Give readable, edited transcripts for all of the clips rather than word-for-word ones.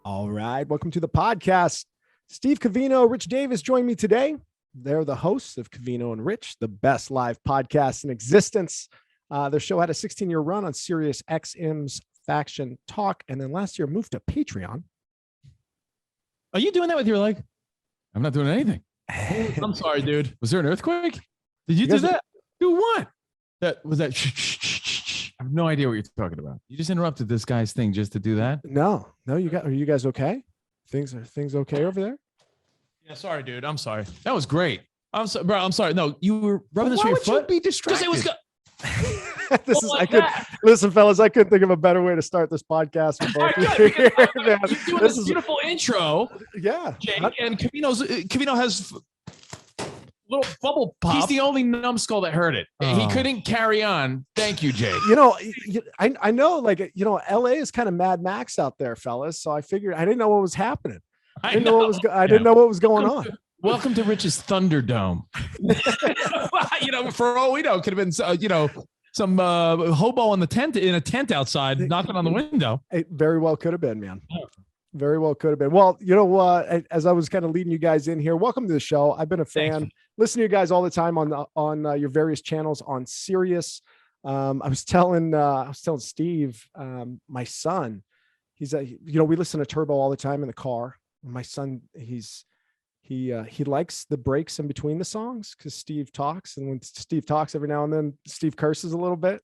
All right. Welcome to the podcast. Steve Cavino, Rich Davis join me today. They're the hosts of Covino and Rich, the best live podcast in existence. Their show had a 16-year run on Sirius XM's Faction Talk, and then last year moved to Patreon. Are you doing that with your leg? I'm not doing anything. I'm sorry, dude. Was there an earthquake? Did you do that? Do what? That was that. I have no idea what you're talking about. You just interrupted this guy's thing just to do that? No. Are you guys okay? Things okay over there? Yeah, sorry, dude. I'm sorry. That was great. I'm sorry, bro. I'm sorry. No, you were rubbing this Why with your would foot. you be distracted? Because it was. Listen, fellas, I couldn't think of a better way to start this podcast. For both of you here, man. You're doing this beautiful intro. Yeah. Jake, and Cavino has little bubble pop. He's the only numbskull that heard it. He couldn't carry on. Thank you, Jake. I know, LA is kind of Mad Max out there, fellas. So I figured I didn't know what was happening. I didn't know what was going on. Welcome to Rich's Thunderdome. For all we know, it could have been, some hobo in a tent outside knocking on the window. It very well could have been, man. Very well could have been. Well, as I was kind of leading you guys in here, welcome to the show. I've been a fan. Listen to you guys all the time on your various channels on Sirius. I was telling Steve, my son, we listen to Turbo all the time in the car. My son, he likes the breaks in between the songs because Steve talks, and when Steve talks, every now and then Steve curses a little bit.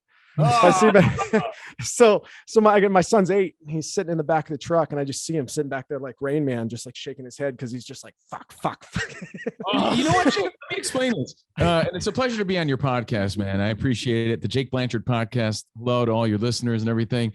So my son's 8. He's sitting in the back of the truck, and I just see him sitting back there like Rain Man, just like shaking his head because he's just like fuck. You know what? Jake? Let me explain this. And it's a pleasure to be on your podcast, man. I appreciate it. The Jake Blanchard podcast. Hello to all your listeners and everything.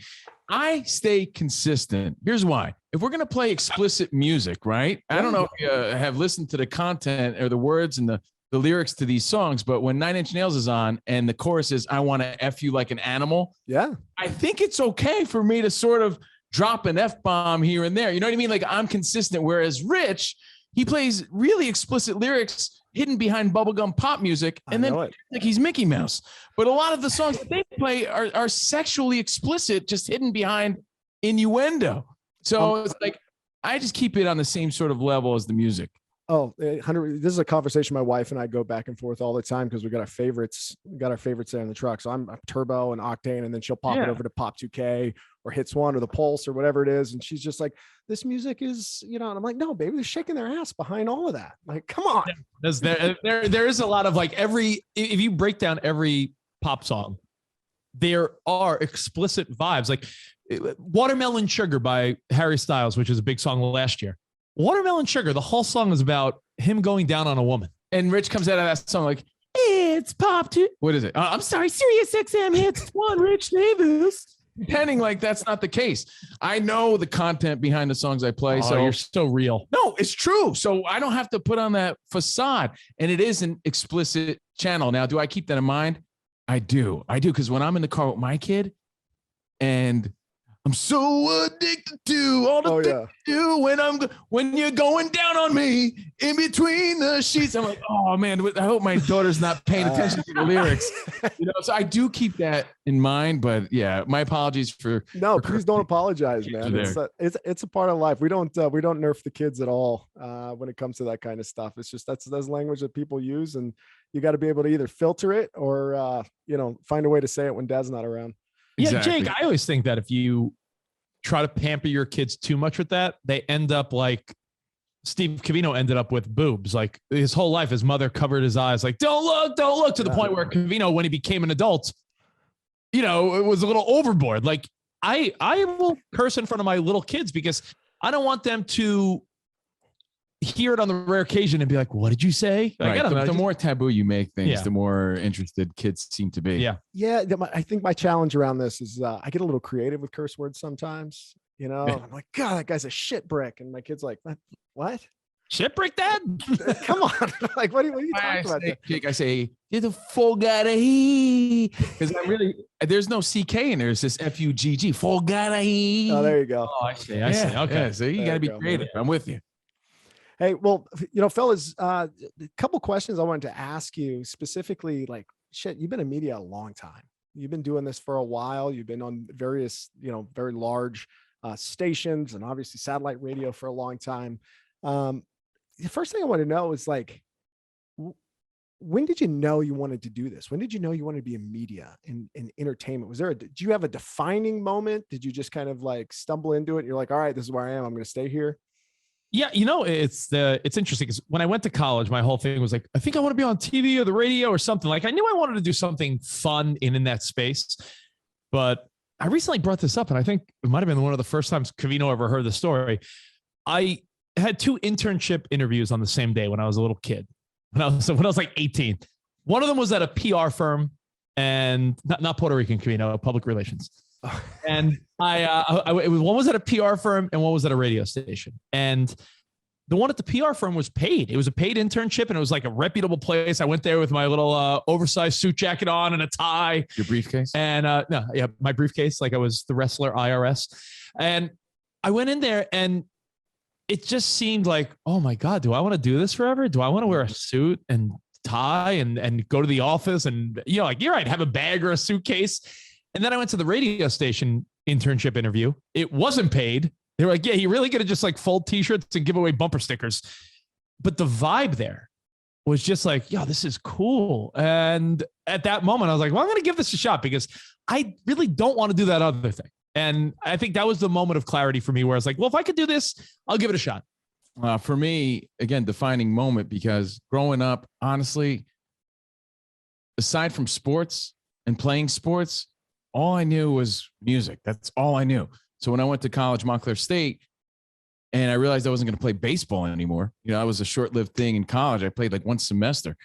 I stay consistent. Here's why. If we're going to play explicit music, right? I don't know if you have listened to the content or the words and the lyrics to these songs, but when 9 Inch Nails is on and the chorus is, I want to F you like an animal. Yeah. I think it's okay for me to sort of drop an F-bomb here and there. You know what I mean? Like I'm consistent. Whereas Rich, he plays really explicit lyrics hidden behind bubblegum pop music, and then like he's Mickey Mouse. But a lot of the songs that they play are sexually explicit, just hidden behind innuendo. So it's like, I just keep it on the same sort of level as the music. Oh, 100. This is a conversation my wife and I go back and forth all the time because we got our favorites. there in the truck. So I'm Turbo and Octane, and then she'll pop it over to Pop 2K or Hits One or the Pulse or whatever it is, and she's just like, "This music is, And I'm like, "No, baby, they're shaking their ass behind all of that. Like, come on." There is a lot of if you break down every pop song, there are explicit vibes. Like Watermelon Sugar by Harry Styles, which is a big song last year. Watermelon Sugar, the whole song is about him going down on a woman. And Rich comes out of that song like, it's Pop 2. What is it? I'm sorry, Sirius XM Hits 1, Rich Davis. Pretending like that's not the case. I know the content behind the songs I play. So you're so real. No, it's true. So I don't have to put on that facade. And it is an explicit channel. Now, do I keep that in mind? I do. Because when I'm in the car with my kid and I'm so addicted to all the things you do when you're going down on me in between the sheets. I'm like, oh man, I hope my daughter's not paying attention to the lyrics. So I do keep that in mind. But yeah, my apologies for. No, please don't apologize, man. It's a part of life. We don't nerf the kids at all when it comes to that kind of stuff. It's just that's language that people use, and you got to be able to either filter it or find a way to say it when Dad's not around. Exactly. Yeah, Jake, I always think that if you try to pamper your kids too much with that, they end up like Steve Cavino ended up with boobs. Like his whole life, his mother covered his eyes, like, don't look, to the point where Cavino, when he became an adult, it was a little overboard. Like I will curse in front of my little kids because I don't want them to hear it on the rare occasion and be like, what did you say? Like, right. The more taboo you make things, the more interested kids seem to be. Yeah. I think my challenge around this is I get a little creative with curse words sometimes. I'm like, God, that guy's a shit brick. And my kid's like, what? Shit brick, Dad? Come on. Like, what are you talking about? Jake, I say, you're the full guy to he. Because there's no CK in there. It's just FUGG. Full guy to he. Oh, there you go. Oh, I see. Okay. Yeah, so you got to be creative. Man. I'm with you. Hey, well, fellas, a couple questions I wanted to ask you specifically. Like, you've been in media a long time. You've been doing this for a while. You've been on various, very large stations and obviously satellite radio for a long time. The first thing I want to know is like, when did you know you wanted to do this? When did you know you wanted to be in media and entertainment? Did you have a defining moment? Did you just kind of like stumble into it? You're like, all right, this is where I am. I'm going to stay here. Yeah, it's interesting because when I went to college, my whole thing was like, I think I want to be on TV or the radio or something. Like I knew I wanted to do something fun in that space. But I recently brought this up, and I think it might have been one of the first times Cavino ever heard the story. I had 2 internship interviews on the same day when I was a little kid. When I was like 18. One of them was at a PR firm, and not Puerto Rican Cavino, public relations. And one was at a PR firm and one was at a radio station. And the one at the PR firm was paid. It was a paid internship, and it was like a reputable place. I went there with my little oversized suit jacket on and a tie. Your briefcase? And my briefcase, like I was the wrestler IRS. And I went in there, and it just seemed like, oh my God, do I want to do this forever? Do I want to wear a suit and tie and go to the office and, like, you're right, have a bag or a suitcase. And then I went to the radio station internship interview. It wasn't paid. They were like, yeah, you really going to just like fold t-shirts and give away bumper stickers. But the vibe there was just like, yo, this is cool. And at that moment I was like, well, I'm going to give this a shot because I really don't want to do that other thing. And I think that was the moment of clarity for me where I was like, well, if I could do this, I'll give it a shot. For me, again, defining moment, because growing up, honestly, aside from sports and playing sports, all I knew was music. That's all I knew. So when I went to college, Montclair State, and I realized I wasn't going to play baseball anymore, that was a short-lived thing in college. I played like one semester.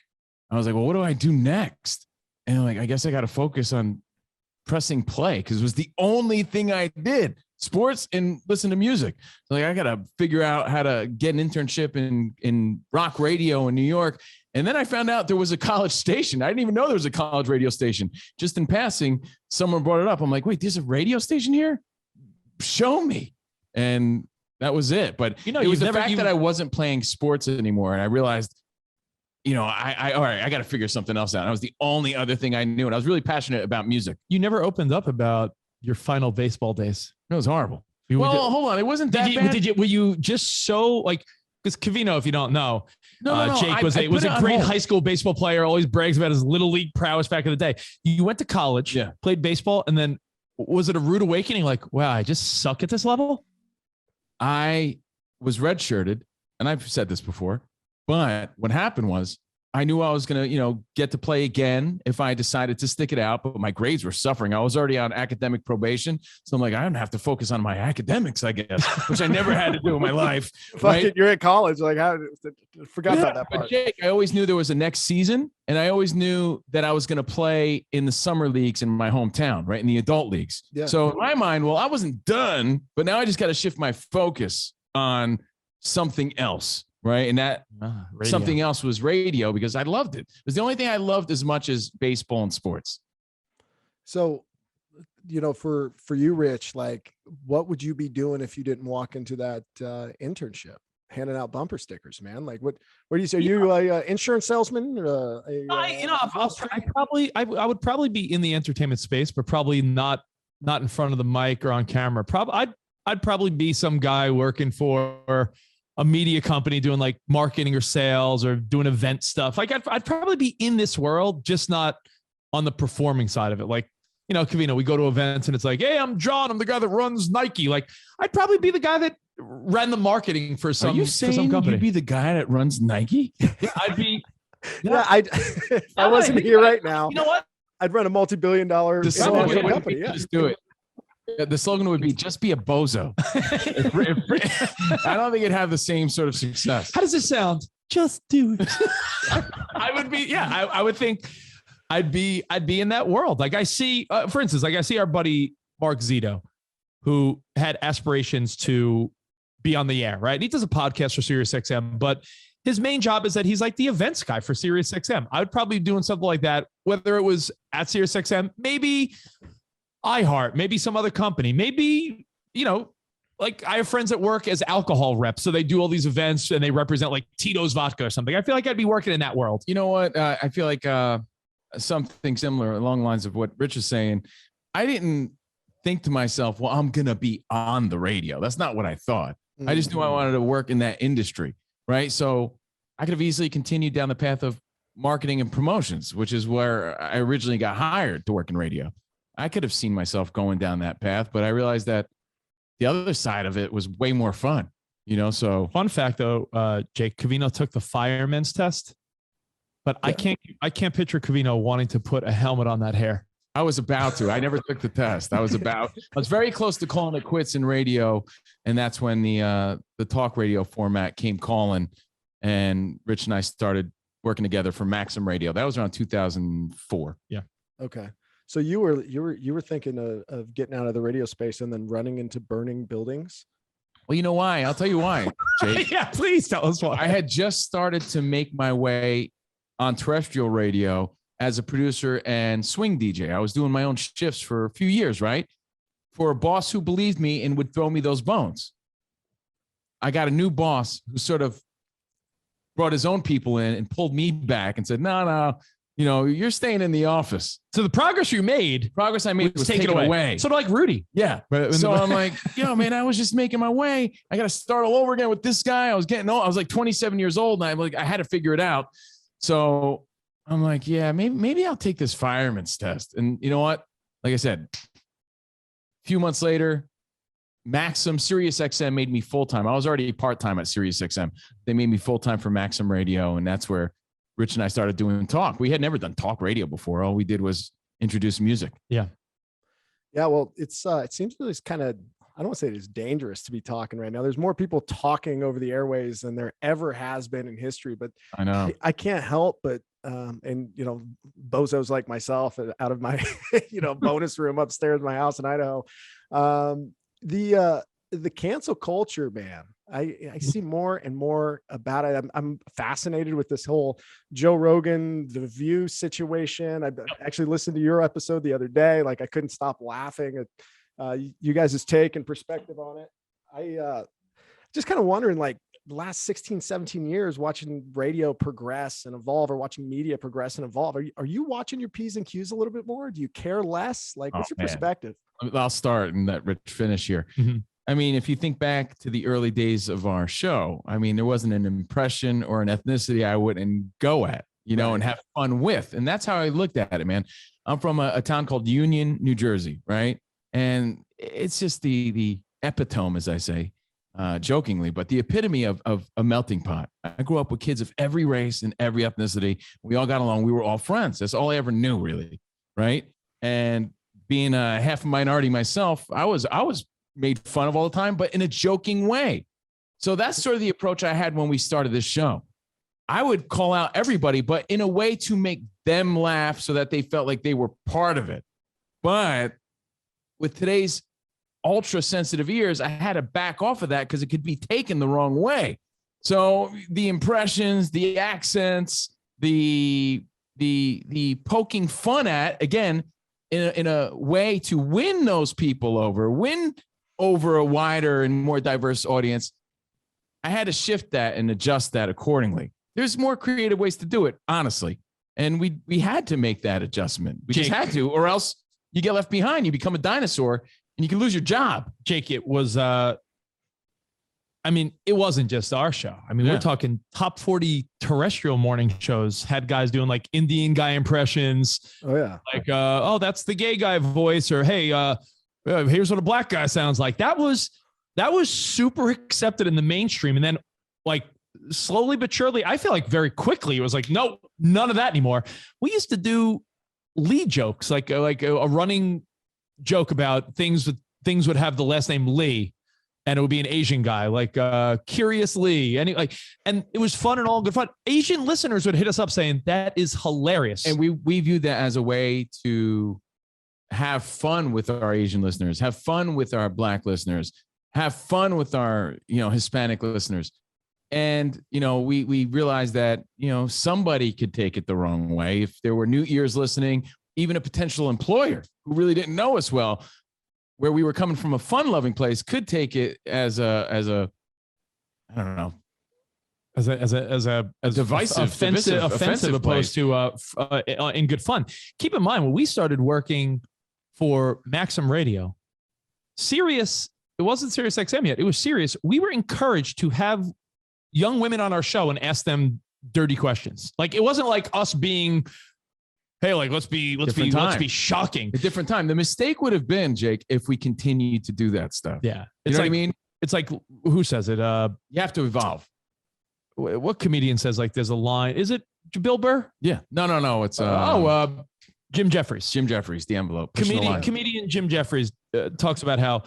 I was like, well, what do I do next? And I'm like, I guess I got to focus on pressing play because it was the only thing I did, sports and listen to music. So like, I got to figure out how to get an internship in rock radio in New York. And then I found out there was a college station. I didn't even know there was a college radio station. Just in passing, someone brought it up. I'm like, wait, there's a radio station here? Show me. And that was it. But it was the fact that I wasn't playing sports anymore. And I realized, all right, I got to figure something else out. That was the only other thing I knew. And I was really passionate about music. You never opened up about your final baseball days. It was horrible. Hold on. It wasn't that bad. Were you just so like, because Cavino, if you don't know, Jake was a great high school baseball player, always brags about his little league prowess back in the day. You went to college, played baseball, and then was it a rude awakening? Like, wow, I just suck at this level? I was redshirted, and I've said this before, but what happened was I knew I was going to, get to play again if I decided to stick it out, but my grades were suffering. I was already on academic probation. So I'm like, I don't have to focus on my academics, I guess, which I never had to do in my life. Right? You're at college. Like, I forgot about that part. But Jake, I always knew there was a next season, and I always knew that I was going to play in the summer leagues in my hometown, right? In the adult leagues. Yeah. So in my mind, well, I wasn't done, but now I just got to shift my focus on something else. Right. And that something else was radio because I loved it. It was the only thing I loved as much as baseball and sports. So, for you, Rich, like, what would you be doing if you didn't walk into that internship? Handing out bumper stickers, man. Like, what do you say? Are you a insurance salesman? Or I would probably be in the entertainment space, but probably not in front of the mic or on camera. I'd probably be some guy working for a media company doing like marketing or sales or doing event stuff. Like I'd probably be in this world, just not on the performing side of it. Like, Cavino, we go to events and it's like, hey, I'm John. I'm the guy that runs Nike. Like I'd probably be the guy that ran the marketing for some, for some company. You'd be the guy that runs Nike? Yeah, I'd be. Yeah, if I wasn't here right now, you know what? I'd run a multi-billion-dollar company. Yeah. Just do it. The slogan would be just be a bozo. I don't think it'd have the same sort of success. How does it sound? Just do it. I would be, yeah, I would think I'd be in that world. Like I see, for instance, like I see our buddy Mark Zito, who had aspirations to be on the air, right? And he does a podcast for SiriusXM, but his main job is that he's like the events guy for SiriusXM. I would probably be doing something like that, whether it was at SiriusXM, maybe iHeart, maybe some other company, maybe, like I have friends that work as alcohol reps. So they do all these events and they represent like Tito's vodka or something. I feel like I'd be working in that world. You know what? I feel like something similar along the lines of what Rich is saying. I didn't think to myself, well, I'm going to be on the radio. That's not what I thought. I just knew I wanted to work in that industry, right? So I could have easily continued down the path of marketing and promotions, which is where I originally got hired to work in radio. I could have seen myself going down that path, but I realized that the other side of it was way more fun, you know? So fun fact though, Jake, Cavino took the fireman's test, but yeah. I can't picture Cavino wanting to put a helmet on that hair. I was about to. I never took the test. I was very close to calling it quits in radio, and that's when the talk radio format came calling, and Rich and I started working together for Maxim Radio. That was around 2004. Yeah. Okay. So you were thinking of getting out of the radio space and then running into burning buildings? Well, you know why? I'll tell you why, Jake. Yeah, please tell us why. I had just started to make my way on terrestrial radio as a producer and swing DJ. I was doing my own shifts for a few years, right? For a boss who believed me and would throw me those bones. I got a new boss who sort of brought his own people in and pulled me back and said, no, you know, you're staying in the office. So the progress I made was taken away. Sort of like Rudy. Yeah. So I'm like, yo, man, I was just making my way. I got to start all over again with this guy. I was getting old. I was like 27 years old and I had to figure it out. So I'm like, yeah, maybe I'll take this fireman's test. And you know what? Like I said, a few months later, Maxim, SiriusXM made me full-time. I was already part-time at SiriusXM. They made me full-time for Maxim Radio. And that's where Rich and I started doing talk. We had never done talk radio before. All we did was introduce music. Yeah. Yeah. Well, it seems that it's kind of, I don't want to say it's dangerous to be talking right now. There's more people talking over the airways than there ever has been in history, but I know I can't help but, and you know, bozos like myself out of my, you know, bonus room upstairs in my house in Idaho. The cancel culture, man, I see more and more about it. I'm fascinated with this whole Joe Rogan, The View situation. I actually listened to your episode the other day. Like I couldn't stop laughing at, you guys' take and perspective on it. I just kind of wondering, like the last 16, 17 years, watching radio progress and evolve, or watching media progress and evolve. Are you watching your P's and Q's a little bit more? Do you care less? Like, what's your perspective? I'll start and let Rich finish here. Mm-hmm. I mean, if you think back to the early days of our show, I mean, there wasn't an impression or an ethnicity I wouldn't go at, you know, and have fun with. And that's how I looked at it, man. I'm from a town called Union, New Jersey, right? And it's just the epitome, as I say, jokingly, but the epitome of a melting pot. I grew up with kids of every race and every ethnicity. We all got along. We were all friends. That's all I ever knew, really, right? And being a half minority myself, I was made fun of all the time, but in a joking way. So that's sort of the approach I had when we started this show. I would call out everybody, but in a way to make them laugh so that they felt like they were part of it. But with today's ultra sensitive ears, I had to back off of that because it could be taken the wrong way. So the impressions, the accents, the poking fun at, again, in a way to win those people win over a wider and more diverse audience, I had to shift that and adjust that accordingly. There's more creative ways to do it, honestly. And we had to make that adjustment. We just had to, or else you get left behind. You become a dinosaur and you can lose your job. Jake, it was, I mean, it wasn't just our show. I mean, we're talking top 40 terrestrial morning shows had guys doing like Indian guy impressions. Oh yeah. Like, oh, that's the gay guy voice, or, hey, here's what a black guy sounds like. That was super accepted in the mainstream. And then like slowly but surely, I feel like very quickly, it was like, no, none of that anymore. We used to do Lee jokes, like a running joke about things would have the last name Lee, and it would be an Asian guy, like Curious Lee, and it was fun and all good fun. Asian listeners would hit us up saying that is hilarious, and we viewed that as a way to have fun with our Asian listeners, have fun with our Black listeners, have fun with our Hispanic listeners. And, we realized that, somebody could take it the wrong way. If there were new ears listening, even a potential employer who really didn't know us well, where we were coming from a fun loving place, could take it as a I don't know, as a divisive, offensive opposed to in good fun. Keep in mind, when we started working for Maxim Radio, Sirius, it wasn't Sirius XM yet. It was Sirius. We were encouraged to have young women on our show and ask them dirty questions. Like, it wasn't like us being, hey, like, let's be shocking. A different time. The mistake would have been, Jake, if we continued to do that stuff. Yeah. You know what I mean? It's like, who says it? You have to evolve. What comedian says, like, there's a line? Is it Bill Burr? Yeah. No. It's Jim Jeffries. Jim Jeffries, the envelope. Comedian Jim Jeffries talks about how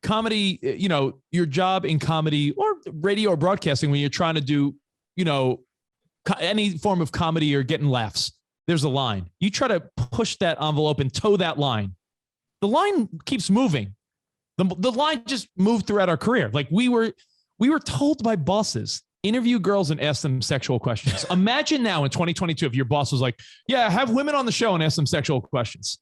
comedy, your job in comedy or radio or broadcasting, when you're trying to do, any form of comedy or getting laughs, there's a line. You try to push that envelope and toe that line. The line keeps moving. The line just moved throughout our career. Like, we were told by bosses, interview girls and ask them sexual questions. Imagine now in 2022, if your boss was like, yeah, have women on the show and ask them sexual questions.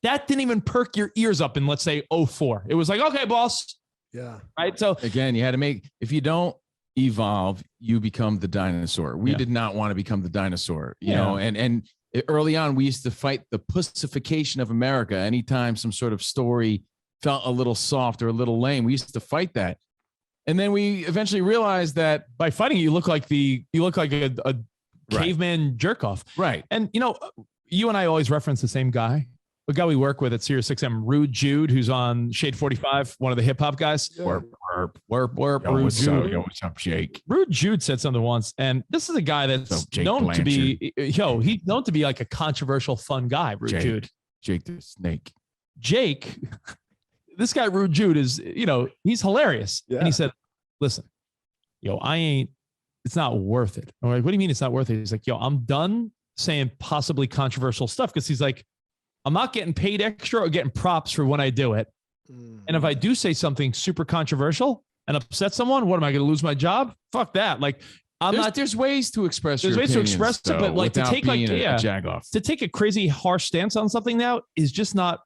That didn't even perk your ears up in, let's say, 2004. It was like, okay, boss. Yeah. Right. So again, you had to if you don't evolve, you become the dinosaur. We did not want to become the dinosaur, you know, and early on, we used to fight the pussification of America. Anytime some sort of story felt a little soft or a little lame, we used to fight that. And then we eventually realized that by fighting it, you look like a caveman jerk off. Right. And, you and I always reference the same guy. The guy we work with at Sirius XM, Rude Jude, who's on Shade 45, one of the hip hop guys. Yeah. Warp. Rude Jude. Yo, what's up, Jake? Rude Jude said something once, and this is a guy that's known to be, he's known to be like a controversial, fun guy, Rude Jude. Jake the Snake. Jake, this guy, Rude Jude, is, he's hilarious. Yeah. And he said, listen, it's not worth it. I'm like, what do you mean it's not worth it? He's like, I'm done saying possibly controversial stuff, because he's like, I'm not getting paid extra or getting props for when I do it. And if I do say something super controversial and upset someone, what am I going to lose my job? Fuck that. Like, there's ways to express your opinions, to express it, but like to take a jag-off. To take a crazy harsh stance on something now is just not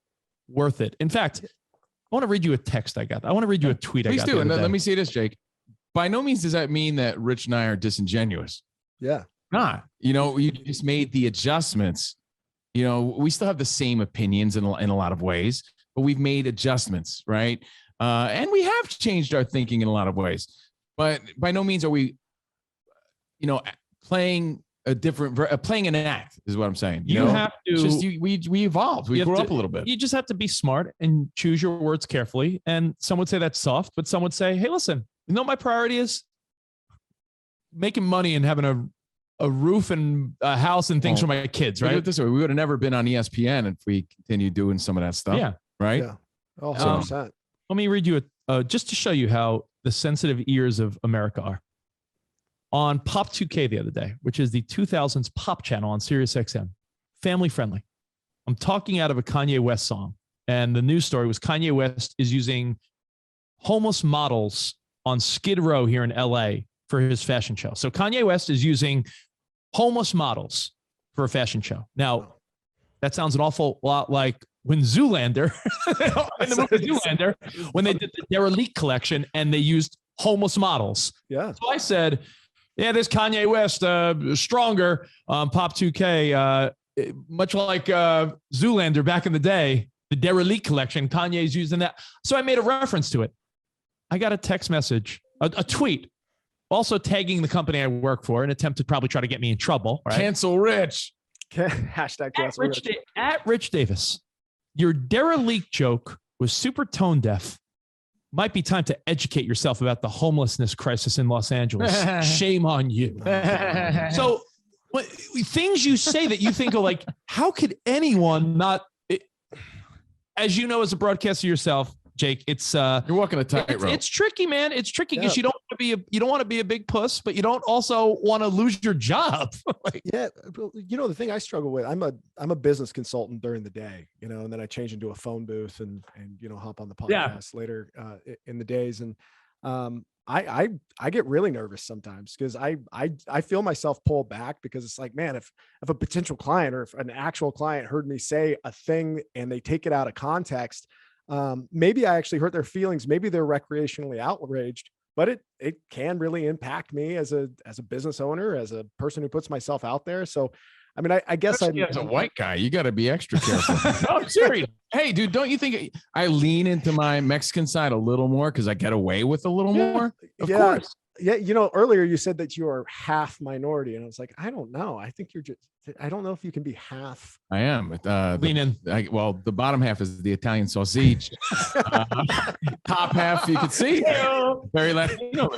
worth it. In fact, I want to read you a text I got. I want to read you a tweet I got. Please do. And let me say this, Jake. By no means does that mean that Rich and I are disingenuous. Yeah. Nah. You just made the adjustments. We still have the same opinions in a lot of ways, but we've made adjustments, right? And we have changed our thinking in a lot of ways. But by no means are we, playing an act is what I'm saying. You have to. We evolved. We grew up a little bit. You just have to be smart and choose your words carefully. And some would say that's soft, but some would say, hey, listen, my priority is making money and having a roof and a house and things for my kids, right? This way, we would have never been on ESPN if we continued doing some of that stuff. Yeah. Right. Yeah. Oh, 100%. Let me read you just to show you how the sensitive ears of America are. On Pop 2K the other day, which is the 2000s pop channel on Sirius XM, family friendly. I'm talking out of a Kanye West song, and the news story was Kanye West is using homeless models on Skid Row here in LA for his fashion show. So Kanye West is using homeless models for a fashion show. Now, that sounds an awful lot like when Zoolander, in the movie Zoolander, when they did the Derelict collection and they used homeless models. Yeah. So I said, yeah, this Kanye West, stronger, Pop 2K, much like Zoolander back in the day, the Derelict collection, Kanye's using that. So I made a reference to it. I got a text message, a tweet, also tagging the company I work for, an attempt to probably try to get me in trouble. Right? Cancel Rich. Hashtag cancel Rich. At Rich Davis. Your Derelict joke was super tone deaf. Might be time to educate yourself about the homelessness crisis in Los Angeles. Shame on you. So things you say that you think are like, how could anyone not, as you know, as a broadcaster yourself, Jake, it's you're walking a tightrope. It's tricky, man. It's tricky because you don't want to be a big puss, but you don't also want to lose your job. Yeah, the thing I struggle with, I'm a business consultant during the day, and then I change into a phone booth and hop on the podcast later in the days, and I get really nervous sometimes because I feel myself pull back because it's like, man, if a potential client or if an actual client heard me say a thing and they take it out of context. Maybe I actually hurt their feelings. Maybe they're recreationally outraged, but it can really impact me as a business owner, as a person who puts myself out there. So I mean, I guess as a white guy, you got to be extra careful. No, I'm serious. Hey, dude, don't you think I lean into my Mexican side a little more because I get away with a little more? Of course. Yeah. You know, earlier you said that you are half minority, and I was like, I don't know. I think I don't know if you can be half. I am. Lean in. The bottom half is the Italian sausage. Top half, you can see. Very Latino.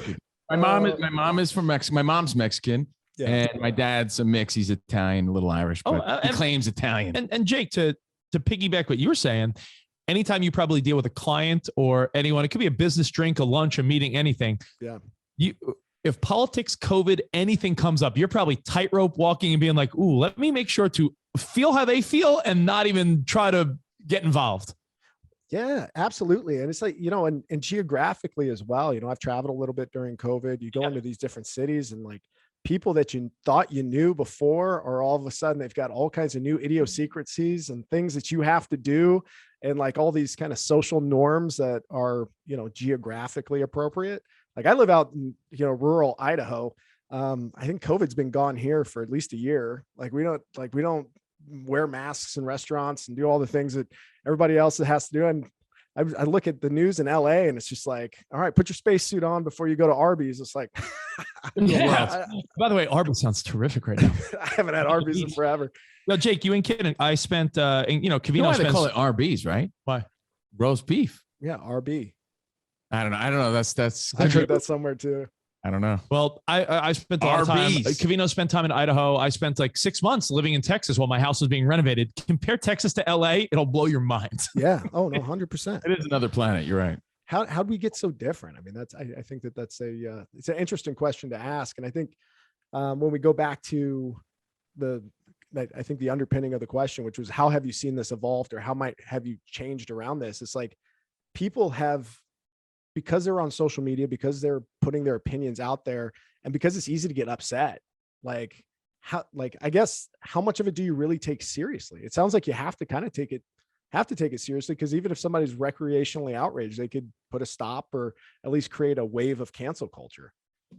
My mom is from Mexico. My mom's Mexican. Yeah. And my dad's a mix. He's Italian, a little Irish, but he claims Italian. And Jake, to piggyback what you were saying, anytime you probably deal with a client or anyone, it could be a business drink, a lunch, a meeting, anything. Yeah. If politics, COVID, anything comes up, you're probably tightrope walking and being like, ooh, let me make sure to feel how they feel and not even try to get involved. Yeah, absolutely. And it's like, you know, and geographically as well, you know, I've traveled a little bit during COVID. You go into these different cities and like people that you thought you knew before, or all of a sudden they've got all kinds of new idiosyncrasies and things that you have to do. And like all these kind of social norms that are, you know, geographically appropriate. Like I live out in, you know, rural Idaho. I think COVID's been gone here for at least a year. Like we don't wear masks in restaurants and do all the things that everybody else has to do. And I look at the news in LA and it's just like, all right, put your spacesuit on before you go to Arby's. It's like, by the way, Arby's sounds terrific right now. I haven't had Arby's in forever. No, Jake, you ain't kidding. I spent, Cavino. You know why they call it Arby's, right? Why? Roast beef. Yeah, RB. I don't know. That's. I've heard that somewhere too. I don't know. Well, I spent a lot of time. Cavino spent time in Idaho. I spent like 6 months living in Texas while my house was being renovated. Compare Texas to LA, it'll blow your mind. Yeah. Oh no, 100%. It is another planet. You're right. How do we get so different? I mean, I think that's it's an interesting question to ask. And I think when we go back to I think the underpinning of the question, which was how have you seen this evolved, or how might have you changed around this? It's like people have, because they're on social media, because they're putting their opinions out there, and because it's easy to get upset, I guess how much of it do you really take seriously? It sounds like you have to kind of take it seriously, because even if somebody's recreationally outraged, they could put a stop or at least create a wave of cancel culture.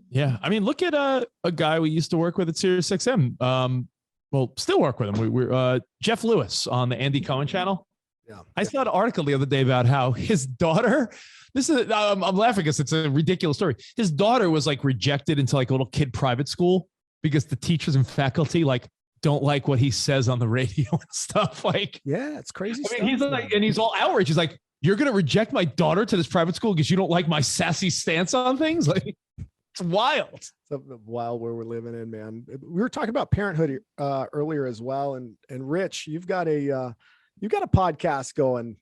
Yeah. I mean, look at a guy we used to work with at SiriusXM. Well, still work with him. We're Jeff Lewis on the Andy Cohen channel. Yeah. I saw an article the other day about how his daughter, I'm laughing because it's a ridiculous story. His daughter was like rejected into like a little kid private school because the teachers and faculty like don't like what he says on the radio and stuff. Like, yeah, it's crazy. I mean, he's like, and he's all outraged. He's like, you're going to reject my daughter to this private school because you don't like my sassy stance on things? Like, it's wild. It's a wild where we're living in, man. We were talking about parenthood earlier as well. And Rich, you've got a podcast going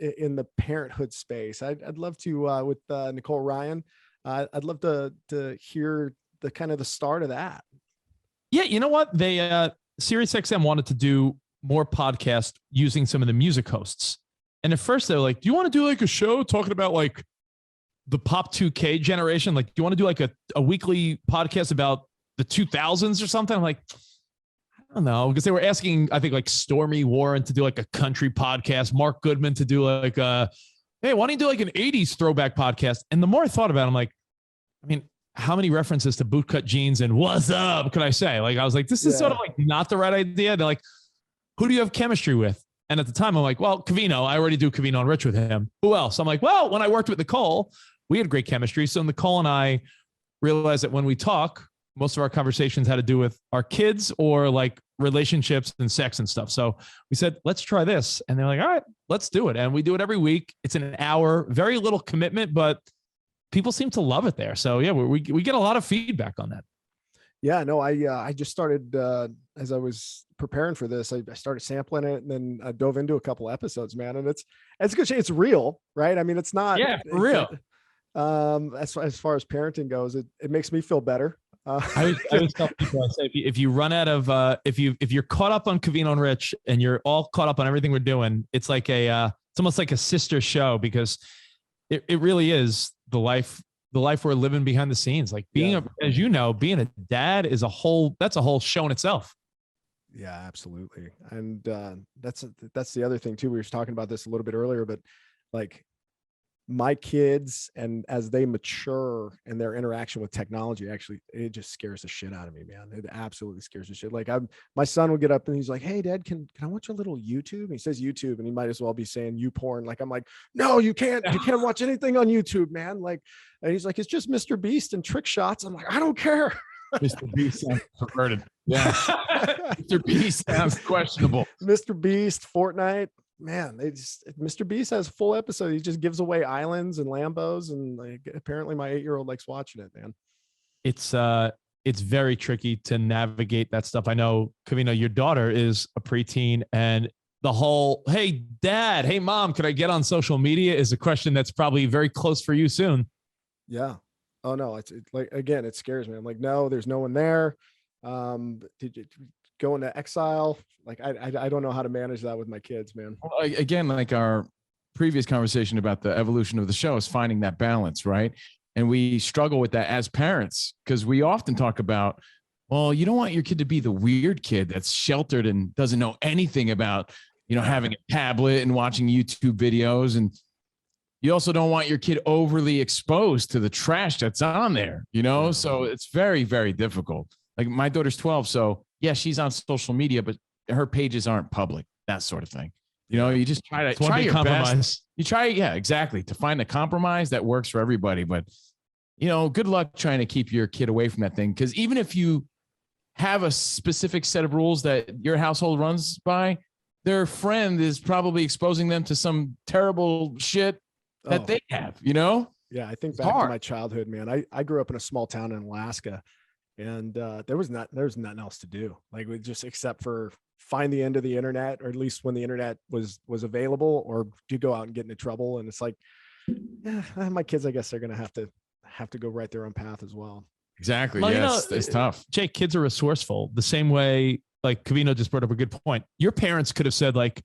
in the parenthood space. I'd love to with Nicole Ryan. I'd love to hear the kind of the start of that. Yeah, you know what? They SiriusXM wanted to do more podcasts using some of the music hosts. And at first they were like, do you want to do like a show talking about like the Pop 2K generation? Like, do you want to do like a weekly podcast about the 2000s or something? I'm like, I don't know, because they were asking, I think, like Stormy Warren to do like a country podcast, Mark Goodman to do like hey, why don't you do like an 80s throwback podcast? And the more I thought about it, I'm like, I mean, how many references to bootcut jeans and what's up could I say? Like, I was like, this is sort of like not the right idea. They're like, who do you have chemistry with? And at the time I'm like, well, Cavino, I already do Covino and Rich with him. Who else? I'm like, well, when I worked with Nicole, we had great chemistry. So Nicole and I realized that when we talk, most of our conversations had to do with our kids or like relationships and sex and stuff. So we said, let's try this. And they're like, all right, let's do it. And we do it every week. It's an hour, very little commitment, but people seem to love it there. So yeah, we get a lot of feedback on that. Yeah, no, I just started, as I was preparing for this, I started sampling it and then I dove into a couple episodes, man. And it's good. It's real, right? I mean, it's not for real. As far as parenting goes, it makes me feel better. I always tell people, I say, if you run out of, if you're caught up on Cavino and Rich and you're all caught up on everything we're doing, it's like it's almost like a sister show, because it really is the life we're living behind the scenes. Like being as you know, being a dad is that's a whole show in itself. Yeah, absolutely. And that's the other thing too. We were talking about this a little bit earlier, but like my kids, and as they mature and their interaction with technology, actually, it just scares the shit out of me, man. It absolutely scares the shit. Like my son will get up and he's like, "Hey dad, can I watch a little YouTube?" And he says YouTube, and he might as well be saying you porn. Like, I'm like, "No, you can't watch anything on YouTube, man." Like, and he's like, "It's just Mr. Beast and trick shots." I'm like, "I don't care." Mr. Beast sounds perverted. Yeah. Mr. Beast sounds questionable. Mr. Beast, Fortnite. Man, Mr. Beast has a full episode. He just gives away islands and Lambos, and like apparently my 8-year-old likes watching it, man. It's very tricky to navigate that stuff. I know, Cavino, your daughter is a preteen, and the whole, hey dad, hey mom, could I get on social media, is a question that's probably very close for you soon. Yeah. Oh no, it's like, again, it scares me. I'm like, no, there's no one there. Did you go into exile? Like, I don't know how to manage that with my kids, man. Well, again, like our previous conversation about the evolution of the show is finding that balance, right? And we struggle with that as parents because we often talk about, well, you don't want your kid to be the weird kid that's sheltered and doesn't know anything about, having a tablet and watching YouTube videos. And you also don't want your kid overly exposed to the trash that's on there, So it's very, very difficult. Like my daughter's 12. So yeah, she's on social media, but her pages aren't public, that sort of thing. You just try your compromise. best. You try, yeah, exactly. To find a compromise that works for everybody. But, good luck trying to keep your kid away from that thing. Because even if you have a specific set of rules that your household runs by, their friend is probably exposing them to some terrible shit that they have, Yeah, I think back to my childhood, man. I grew up in a small town in Alaska, and there was nothing else to do. Like, we just, except for find the end of the internet, or at least when the internet was available, or do go out and get into trouble. And it's like, yeah, my kids, I guess they're gonna have to go write their own path as well. Exactly. Well, yeah, it's tough. Jake, kids are resourceful the same way. Like Cavino just brought up a good point. Your parents could have said, like,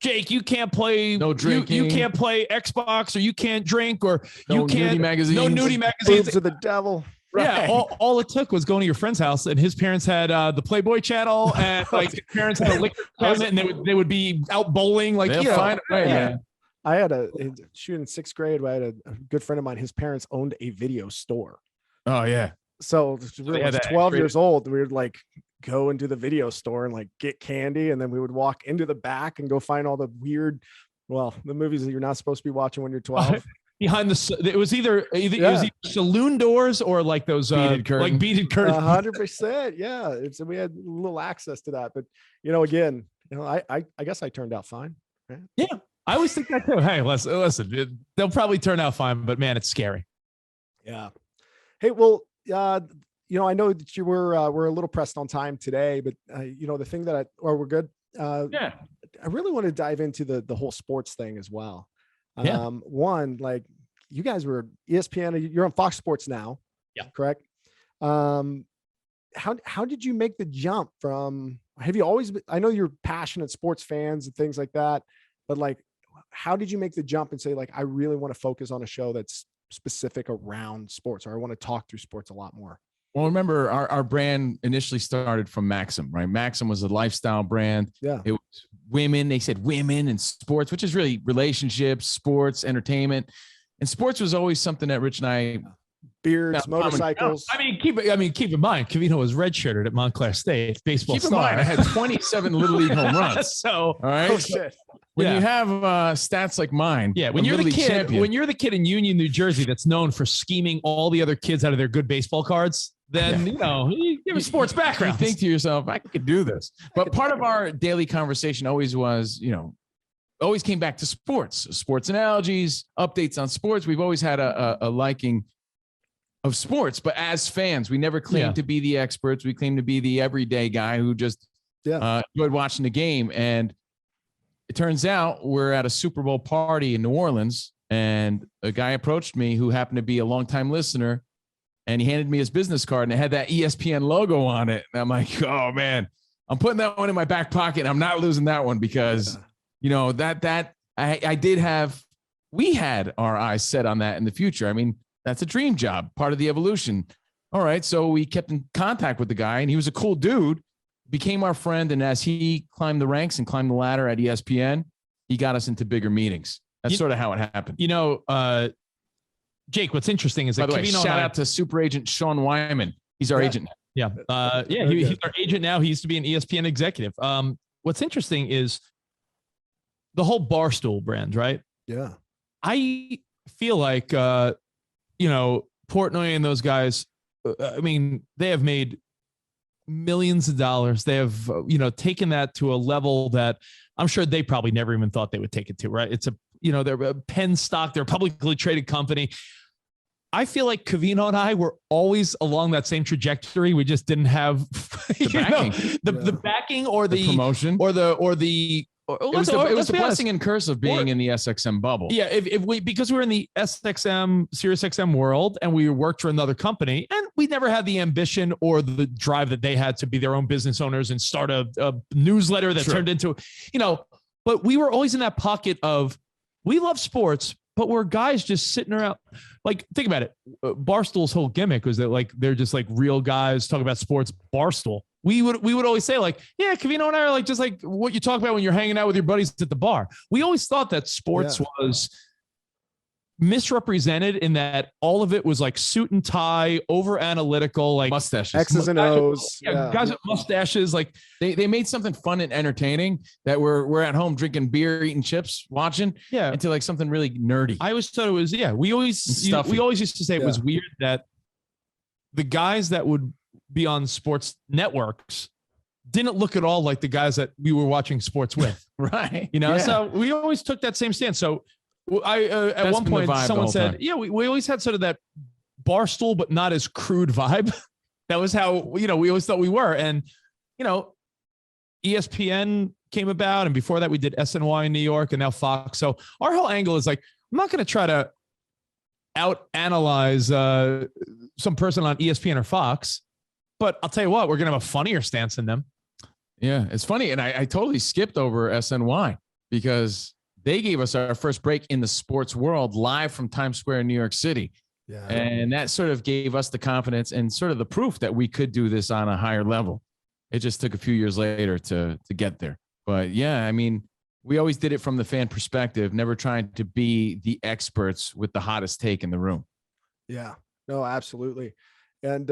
Jake, you can't play, no drinking. You can't play Xbox, or you can't drink, or no you can't, nudie magazines. no nudie magazines. Boobs of the devil. Right. Yeah, all it took was going to your friend's house, and his parents had the Playboy channel, and like his parents had a liquor cabinet, and they would be out bowling. Like, find a way, man. I had in 6th grade. I had a good friend of mine. His parents owned a video store. Oh yeah. So we were 12 years old. We would like go into the video store and like get candy, and then we would walk into the back and go find all the weird, the movies that you're not supposed to be watching when you're 12. Behind it was either it was either saloon doors or like those beaded curtains. 100%. Yeah, we had little access to that. But again, I guess I turned out fine. Right? Yeah, I always think that too. Hey, listen, they'll probably turn out fine, but man, it's scary. Yeah. Hey, well, I know that we're a little pressed on time today, but the thing that we're good. Yeah, I really want to dive into the whole sports thing as well. Yeah. One, like, you guys were ESPN, you're on Fox Sports now. Yeah. Correct. How did you make the jump from, have you always been, I know you're passionate sports fans and things like that, but like, how did you make the jump and say, like, I really want to focus on a show that's specific around sports, or I want to talk through sports a lot more? Well, remember our brand initially started from Maxim, right? Maxim was a lifestyle brand. Yeah. It was women. They said women and sports, which is really relationships, sports, entertainment. And sports was always something that Rich and I, beards, motorcycles. Keep in mind, Cavino was redshirted at Montclair State, baseball keep star. In mind, I had 27 Little League home runs. So, all right. Oh, shit. When you have stats like mine, when you're the kid, when you're the kid in Union, New Jersey, that's known for scheming all the other kids out of their good baseball cards, then you give a sports background. You think to yourself, I could do this. But part of our daily conversation always was, always came back to sports analogies, updates on sports. We've always had a liking of sports, but as fans, we never claimed to be the experts. We claimed to be the everyday guy who just enjoyed watching the game. And it turns out we're at a Super Bowl party in New Orleans, and a guy approached me who happened to be a longtime listener, and he handed me his business card, and it had that ESPN logo on it. And I'm like, oh man, I'm putting that one in my back pocket. I'm not losing that one because, we had our eyes set on that in the future. I mean, that's a dream job, part of the evolution. All right. So we kept in contact with the guy, and he was a cool dude, became our friend. And as he climbed the ranks and climbed the ladder at ESPN, he got us into bigger meetings. That's sort of how it happened. Jake, what's interesting is by that the way, shout out to super agent Sean Wyman. He's our agent. Yeah. He's our agent now. He used to be an ESPN executive. What's interesting is the whole Barstool brand, right? Yeah. I feel like, Portnoy and those guys, they have made millions of dollars. They have, taken that to a level that I'm sure they probably never even thought they would take it to, right? It's they're a Penn stock, they're a publicly traded company. I feel like Cavino and I were always along that same trajectory. We just didn't have the backing or the promotion or the it was the blessing and curse of being in the SXM bubble. Yeah, because we're in the SXM, Sirius XM world, and we worked for another company, and we never had the ambition or the drive that they had to be their own business owners and start a newsletter that turned into, But we were always in that pocket of we love sports, but we're guys just sitting around. Like, think about it. Barstool's whole gimmick was that they're just real guys talking about sports. Barstool. We would always say Cavino and I are just what you talk about when you're hanging out with your buddies at the bar. We always thought that sports was misrepresented in that all of it was suit and tie, over analytical, mustaches, X's and O's. Guys with mustaches. They made something fun and entertaining that we're at home drinking beer, eating chips, watching into something really nerdy. I always thought it was, we always used to say it was weird that the guys that would be on sports networks didn't look at all like the guys that we were watching sports with. Right. So we always took that same stance. So at one point someone said, we always had sort of that Barstool, but not as crude vibe. That was how, we always thought we were. And, ESPN came about. And before that we did SNY in New York and now Fox. So our whole angle is I'm not going to try to out analyze some person on ESPN or Fox, but I'll tell you what, we're going to have a funnier stance than them. Yeah, it's funny. And I totally skipped over SNY because they gave us our first break in the sports world live from Times Square in New York City. Yeah. And that sort of gave us the confidence and sort of the proof that we could do this on a higher level. It just took a few years later to get there. But we always did it from the fan perspective, never trying to be the experts with the hottest take in the room. Yeah, no, absolutely. And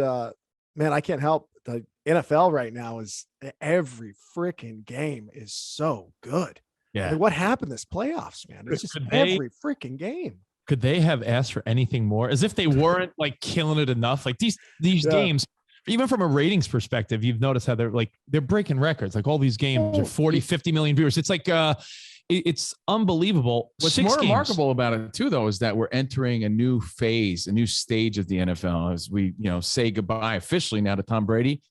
man, I can't help the NFL right now is every freaking game is so good. Yeah. What happened this playoffs, man? It's just every freaking game. Could they have asked for anything more? As if they weren't killing it enough. These games, even from a ratings perspective, you've noticed how they're breaking records. All these games are 40, 50 million viewers. It's it's unbelievable. What's more remarkable about it too, though, is that we're entering a new phase, a new stage of the NFL as we, say goodbye officially now to Tom Brady.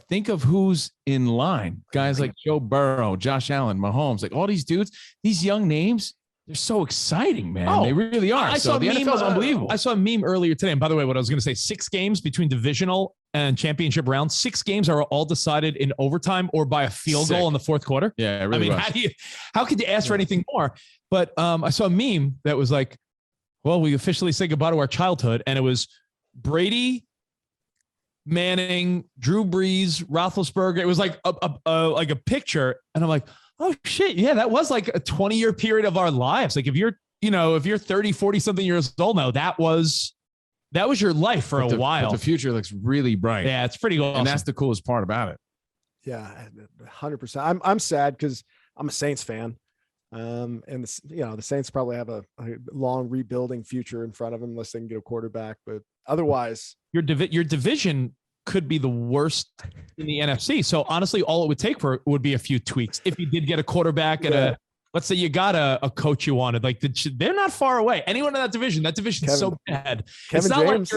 Think of who's in line. Guys like Joe Burrow, Josh Allen, Mahomes, all these dudes, these young names, they're so exciting, man. Oh, they really are. The NFL is unbelievable. I saw a meme earlier today. And by the way, what I was going to say, 6 games between divisional and championship rounds, 6 games are all decided in overtime or by a field goal in the fourth quarter. Yeah, it really how could you ask for anything more? But I saw a meme that was we officially say goodbye to our childhood. And it was Brady, Manning, Drew Brees, Roethlisberger. It was a picture, and I'm like, oh shit, yeah, that was a 20-year period of our lives. If you're 30, 40 something years old now, that was your life for a while. The future looks really bright. Yeah, it's pretty awesome. And that's the coolest part about it. Yeah, 100%. I'm sad because I'm a Saints fan. And the Saints probably have a long rebuilding future in front of them unless they can get a quarterback. But otherwise, your division could be the worst in the NFC. So honestly, all it would take would be a few tweaks. If you did get a quarterback and let's say you got a coach you wanted, they're not far away. Anyone in that division's so bad. Kevin James.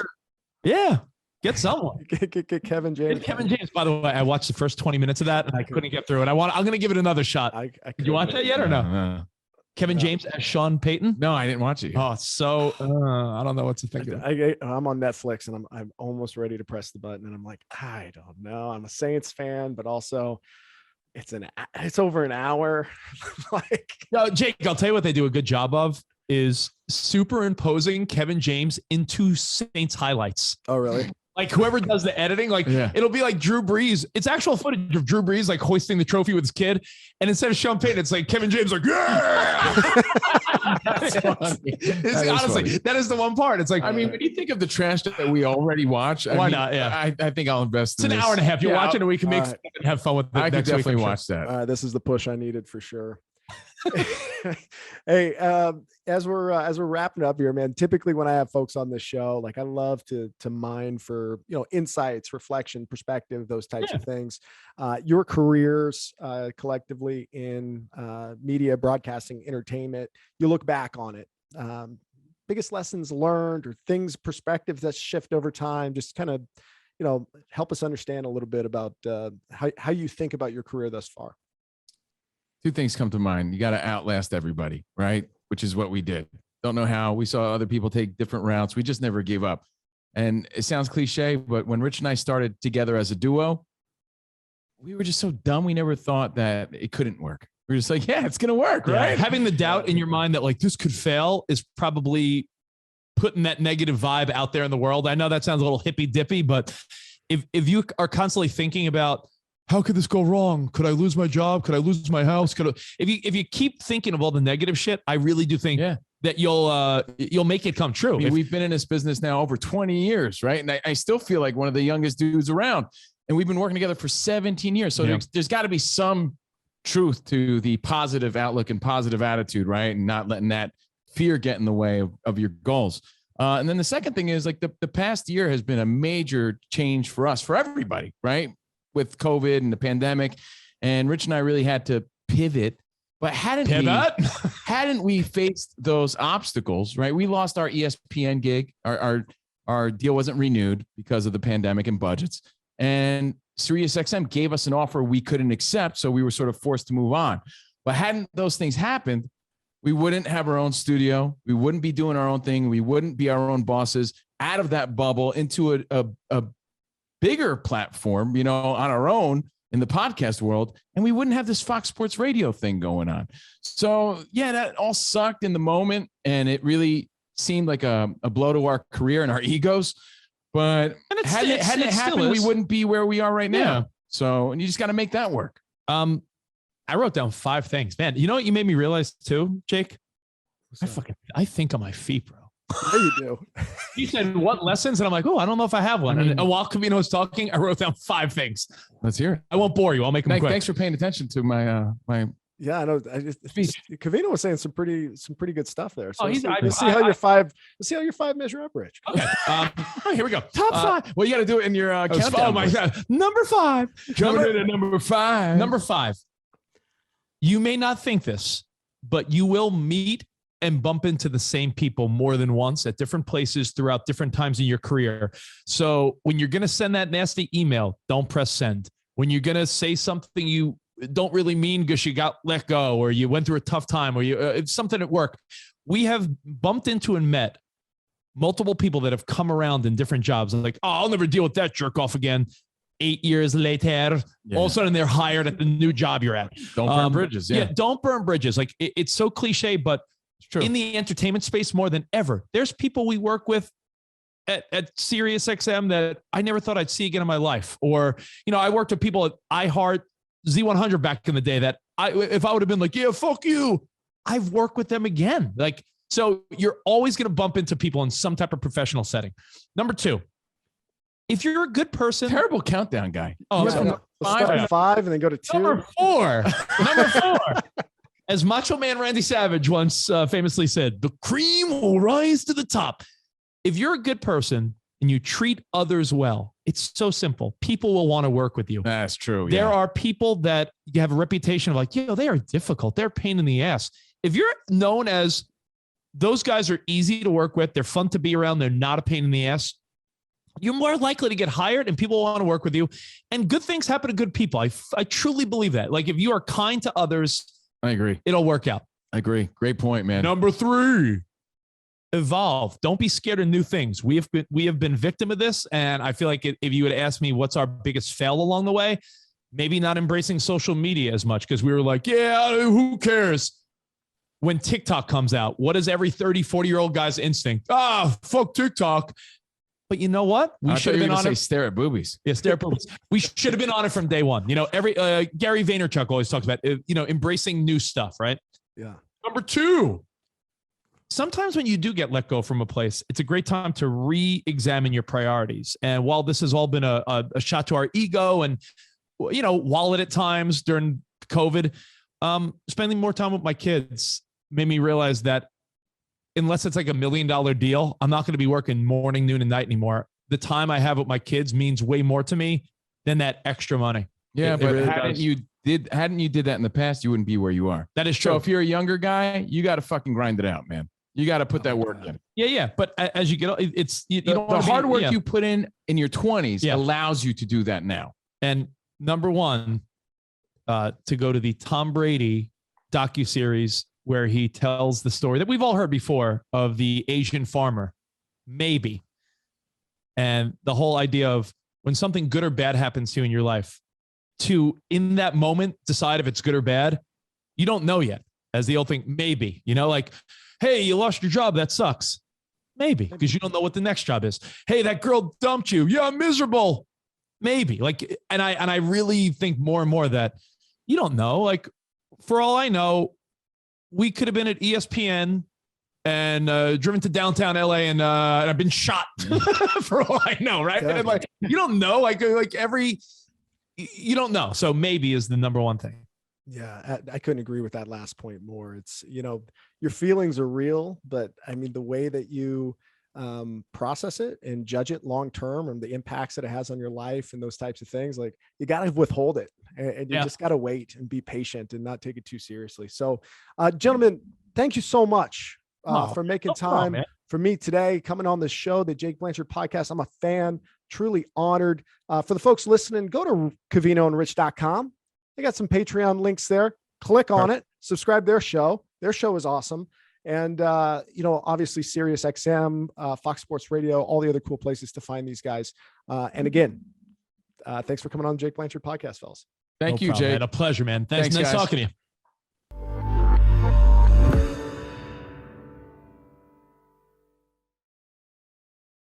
Get someone. Get Kevin James. Kevin James, by the way, I watched the first 20 minutes of that and I couldn't get through it. I'm going to give it another shot. Did you watch that yet or no? Kevin James as Sean Payton? No, I didn't watch it. Oh, so I don't know what to think of. I'm on Netflix and I'm almost ready to press the button and I'm like, I don't know. I'm a Saints fan, but also it's over an hour. No, Jake, I'll tell you what they do a good job of is superimposing Kevin James into Saints highlights. Oh, really? Whoever does the editing, it'll be Drew Brees. It's actual footage of Drew Brees hoisting the trophy with his kid. And instead of Sean Payton, it's Kevin James yeah. That's funny. Honestly, that is the one part. It's like, I mean, when you think of the trash that we already watch, why not? Yeah. I think I'll invest it's in an this. hour and a half. You watch it and we can make right. and have fun with it. I could next week, definitely I'm sure. watch that. This is the push I needed for sure. Hey, as we're wrapping up here, man, typically when I have folks on this show, like I love to mine for, insights, reflection, perspective, those types of things. Your careers collectively in media, broadcasting, entertainment, you look back on it. Biggest lessons learned or things, perspectives that shift over time, just kind of, help us understand a little bit about how you think about your career thus far. Two things come to mind. You got to outlast everybody, right? Which is what we did. Don't know how. We saw other people take different routes. We just never gave up. And it sounds cliche, but when Rich and I started together as a duo, we were just so dumb. We never thought that it couldn't work. We were just like, yeah, it's going to work, right? Having the doubt in your mind that like this could fail is probably putting that negative vibe out there in the world. I know that sounds a little hippy dippy, but if you are constantly thinking about, how could this go wrong? Could I lose my job? Could I lose my house? If you keep thinking of all the negative shit, I really do think that you'll make it come true. I mean, we've been in this business now over 20 years, right? And I still feel like one of the youngest dudes around. And we've been working together for 17 years. So there's got to be some truth to the positive outlook and positive attitude, right? And not letting that fear get in the way of your goals. And then the second thing is like the past year has been a major change for us, for everybody, right? With COVID and the pandemic, and Rich and I really had to pivot. But hadn't we faced those obstacles, right? We lost our ESPN gig. Our deal wasn't renewed because of the pandemic and budgets. And SiriusXM gave us an offer we couldn't accept, so we were sort of forced to move on. But hadn't those things happened, we wouldn't have our own studio. We wouldn't be doing our own thing. We wouldn't be our own bosses out of that bubble into a bigger platform, on our own in the podcast world, and we wouldn't have this Fox Sports Radio thing going on. So yeah, that all sucked in the moment, and it really seemed like a blow to our career and our egos. But hadn't it happened, we wouldn't be where we are right now. So, and you just got to make that work. I wrote down 5 things, man. You know what you made me realize too, Jake? I think on my feet, bro. Yeah, you do. You said what lessons? And I'm like, oh, I don't know if I have one. And while Cavino was talking, I wrote down 5 things. Let's hear it. I won't bore you. I'll make them quick. Thanks for paying attention to my Yeah, I know. Cavino was saying some pretty good stuff there. So let's see how your 5 measure up, Rich. Okay. Here we go. Top 5. Well, you got to do it in your countdown. Oh my God. Number 5. Coming in at number 5. Number 5. You may not think this, but you will meet and bump into the same people more than once at different places throughout different times in your career. So when you're going to send that nasty email, don't press send. When you're going to say something you don't really mean because you got let go or you went through a tough time or it's something at work, we have bumped into and met multiple people that have come around in different jobs. And like, oh, I'll never deal with that jerk off again. 8 years later, all of a sudden they're hired at the new job you're at. Don't burn bridges. Yeah, don't burn bridges. Like it's so cliche, but true. In the entertainment space more than ever, there's people we work with at SiriusXM that I never thought I'd see again in my life. Or, I worked with people at iHeart, Z100 back in the day that if I would have been like, yeah, fuck you, I've worked with them again. Like, so you're always going to bump into people in some type of professional setting. Number 2, if you're a good person. Terrible countdown guy. Oh, yeah, let's start at 5 and then go to 2. Number 4. Number 4. As Macho Man Randy Savage once famously said, the cream will rise to the top. If you're a good person and you treat others well, it's so simple. People will want to work with you. That's true. There are people that you have a reputation of like, they are difficult. They're a pain in the ass. If you're known as those guys are easy to work with, they're fun to be around, they're not a pain in the ass, you're more likely to get hired and people want to work with you. And good things happen to good people. I truly believe that. Like if you are kind to others, I agree. It'll work out. I agree. Great point, man. Number 3, evolve. Don't be scared of new things. We have been victim of this. And I feel like if you would ask me what's our biggest fail along the way, maybe not embracing social media as much because we were like, yeah, who cares? When TikTok comes out, what is every 30, 40-year-old guy's instinct? Fuck TikTok. But you know what? We should have been on it. Stare at boobies. Yeah, stare at boobies. We should have been on it from day one. Every Gary Vaynerchuk always talks about embracing new stuff, right? Yeah. Number 2, sometimes when you do get let go from a place, it's a great time to re-examine your priorities. And while this has all been a shot to our ego and, wallet at times during COVID, spending more time with my kids made me realize that unless it's like $1 million deal, I'm not going to be working morning, noon, and night anymore. The time I have with my kids means way more to me than that extra money. Yeah, but really hadn't you did that in the past, you wouldn't be where you are. That is true. So if you're a younger guy, you got to fucking grind it out, man. You got to put that work in. Yeah. But as you get, it's you don't the hard work you put in your 20s allows you to do that now. And number one, to go to the Tom Brady docuseries where he tells the story that we've all heard before of the Asian farmer, maybe. And the whole idea of when something good or bad happens to you in your life, to in that moment decide if it's good or bad, you don't know yet. As the old thing, maybe, like, hey, you lost your job. That sucks. Maybe, because you don't know what the next job is. Hey, that girl dumped you. Yeah, I'm miserable. Maybe. Like, and I really think more and more that you don't know. Like, for all I know, we could have been at ESPN and driven to downtown LA and I've been shot for all I know, right? Yeah. And like, you don't know, you don't know. So maybe is the number one thing. Yeah, I couldn't agree with that last point more. It's, your feelings are real, but I mean, the way that you process it and judge it long-term and the impacts that it has on your life and those types of things, like you got to withhold it and you just got to wait and be patient and not take it too seriously. So gentlemen, thank you so much for making time for me today, coming on the show, the Jake Blanchard podcast. I'm a fan, truly honored. For the folks listening, go to cavinoandrich.com. They got some Patreon links there. Click on it, subscribe their show. Their show is awesome. And, obviously Sirius XM, Fox Sports Radio, all the other cool places to find these guys. And again, thanks for coming on the Jake Blanchard podcast, fellas. Thank you, Jake. Man. A pleasure, man. Thanks nice talking to you.